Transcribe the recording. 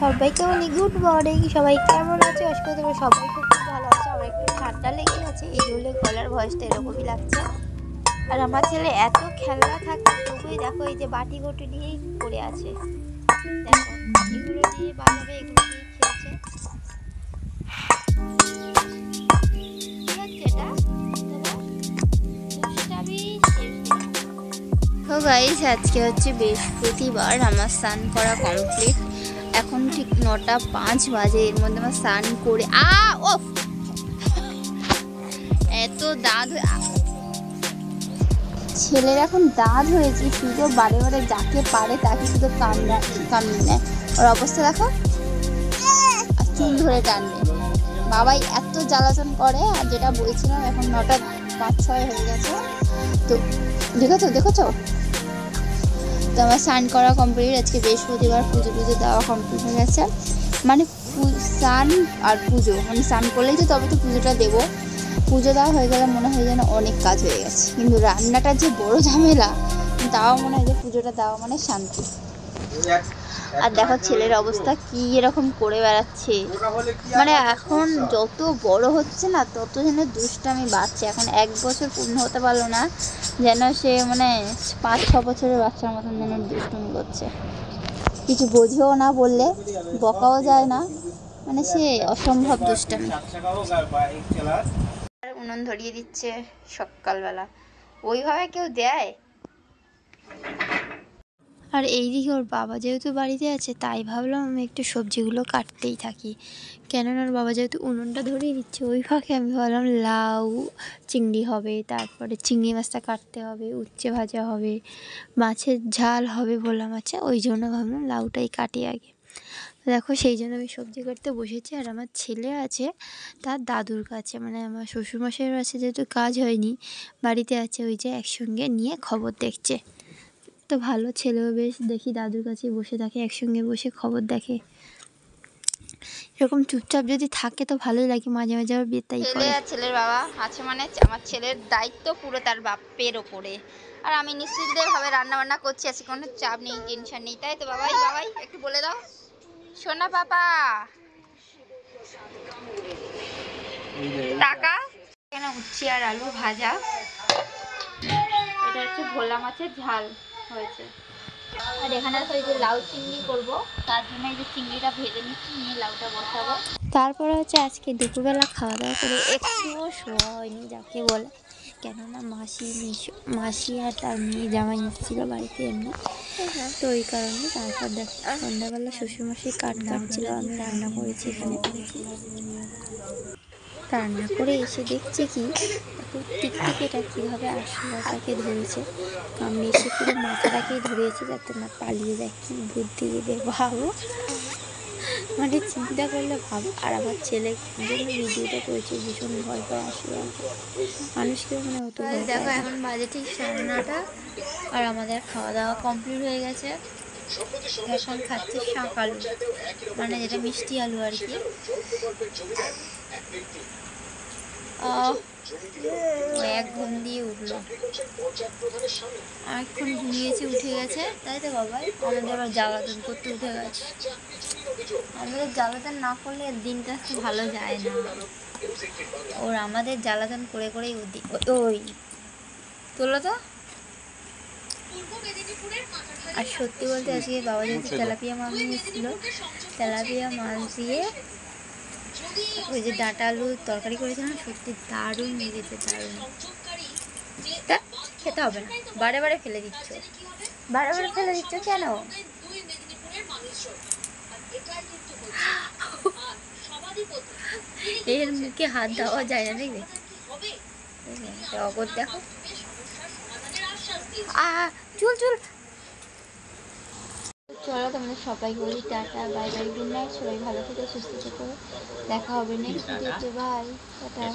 সবাইকে বলি good morning. সবাই কেমন আছে? আজকে তোমরা সবাই খুব খুব ভালো আছে। আমার একটু ঠান্ডা লেগে আছে, এই জন্য গলার ভয়েসটা এরকমই লাগছে। আর আমার ছেলে এত খেলনা থাকে তবুই দেখো এই যে বাটি ঘটি নিয়েই পড়ে আছে। দেখো এগুলো নিয়ে বাজাবে, এগুলো নিয়ে খেলছে। তো গাইস আজকে হচ্ছে বৃহস্পতিবার, আমার স্নান করা কমপ্লিট। এখন ঠিক 9:05 বাজে। এর মধ্যে আমার স্নান করে এত দাঁত, ছেলের এখন দাঁত হয়েছে, শুধু বারে বারে যাকে পারে তাকে শুধু কামড়ে নেয়। ওর অবস্থা দেখো, আর চুল ধরে টানবে। বাবাই এত জ্বালাতন করে। আর যেটা বলছিলাম, এখন 9:05-6 হয়ে গেছে। তো দেখেছো তো আমার স্নান করা কমপ্লিট। আজকে বৃহস্পতিবার, পুজো দেওয়া কমপ্লিট হয়ে গেছে। মানে স্নান আর পুজো, মানে স্নান করলেই তো তবে তো পুজোটা দেবো। পুজো দেওয়া হয়ে গেলে মনে হয় যেন অনেক কাজ হয়ে গেছে, কিন্তু রান্নাটা যে বড় ঝামেলা, তাও মনে হয় যে পুজোটা দেওয়া মানে শান্তি। আর দেখো ছেলের অবস্থা কি এরকম করে বেড়াচ্ছে। মানে এখন যত বড় হচ্ছে না তত যেন দুষ্টামি বাড়ছে। এখন 1 বছর পূর্ণ হতে পারলো না, যেন সে মানে 5-6 বছরের বাচ্চার মতন যেন দুষ্টুমি করছে। কিছু বোঝেও না, বললে বকাও যায় না, মানে সে অসম্ভব দুষ্টামি। উনুন ধরিয়ে দিচ্ছে সকালবেলা, ওইভাবে কেউ দেয়? আর এইদিকে ওর বাবা যেহেতু বাড়িতে আছে, তাই ভাবলাম আমি একটু সবজিগুলো কাটতেই থাকি। কেননা ওর বাবা যেহেতু উনুনটা ধরিয়ে দিচ্ছে, ওই ফাঁকে আমি ভাবলাম লাউ চিংড়ি হবে, তারপরে চিংড়ি মাছটা কাটতে হবে, উচ্ছে ভাজা হবে, মাছের ঝাল হবে বললাম। আচ্ছা, ওই জন্য ভাবলাম লাউটাই কাটি আগে। দেখো সেই জন্য আমি সবজি কাটতে বসেছি। আর আমার ছেলে আছে তার দাদুর কাছে, মানে আমার শ্বশুরমশাইয়ের আছে, যেহেতু কাজ হয়নি বাড়িতে আছে, ওই যে একসঙ্গে নিয়ে খবর দেখছে। তো ভালো, ছেলেও বেশ দেখি দাদুর কাছে বসে থাকে, একসঙ্গে বসে খবর দেখে। এরকম চুপচাপ যদি থাকে তো ভালোই লাগে, মাঝে মাঝে আবার বেতাই করে। ছেলে আর ছেলের বাবা আছে মানে আমার ছেলের দায়িত্ব পুরো তার বাপের ওপরে। আর আমি নিশ্চিন্তভাবে রান্না বান্না করছি, আজকে কোনো চাপ নেই, টেনশন নেই। তাই তো বাবাই একটু বলে দাও সোনা পাপা টাকা। এখানে উচ্ছে আর আলু ভাজা, এটা হচ্ছে ভোলা মাছের ঝাল হয়েছে। আর এখানে তো এই যে লাউ চিংড়ি করবো, তার জন্য এই যে চিংড়িটা ভেজে নিচ্ছি, নিয়ে লাউটা বসাবো। তারপরে হচ্ছে আজকে দুপুরবেলা খাওয়া দাওয়া করে একটুও শোয়া হয়নি যাকে বলে, কেননা মাসি আর তার মেয়ে জামাই এসেছিলো বাড়িতে এমনি, তো ওই কারণে। তারপর দেখ সন্ধ্যাবেলা শ্বশুরমশাই কাটছিল, আমি রান্না করেছি এখানে। রান্না করে এসে দেখছি কি টিকটিকিটা কীভাবে আঁশলাটাকে ধরেছে, কামড়ে এসে পুরো মাথাটাকেই ধরেছে যাতে না পালিয়ে যায়। কি বুদ্ধি দিবে ভাবো, মানে চিন্তা করলে ভাবো। আর আমার ছেলে জন্য ভিডিওটা করেছে, ভীষণ ভয় পায় আসলে মানুষকে, মানে অত ভয়। দেখো এখন বাজে ঠিক 9:30, আর আমাদের খাওয়া দাওয়া কমপ্লিট হয়ে গেছে। এখন খাচ্ছি শাক আলু, মানে যেটা মিষ্টি আলু আর কি। এক ঘুম দিয়ে উঠলো, অনেকক্ষণ ঘুমিয়েছে, উঠে গেছে। তাই তো বাবা আমাদের আবার জ্বালাতন করতে উঠে গেছে। আমাদের জ্বালাতন না করলে দিনটা ভালো যায় না। ওর আমাদের জ্বালাতন করে করেই ওই তোলো তো। আর সত্যি বলতে আজকে বাবা যেহেতু তেলাপিয়া মাছ নিয়েছিল, তেলাপিয়া মাছ দিয়ে ওই যে ডাঁটা আলু তরকারি করেছিলাম, সত্যি দারুণ লেগেছে, দারুণ। তা খেতে হবে না, বারে বারে ফেলে দিচ্ছ, কেন? এর মুখে হাত দেওয়া যায় না, দেখবে অগর দেখো। চুল চলো, তোমাদের সবাইকে বলি tata, bye bye, good night. সবাই ভালো থেকো, সুস্থ থেকো, দেখা হবে নেক্সট ভিডিওতে। Bye, tata.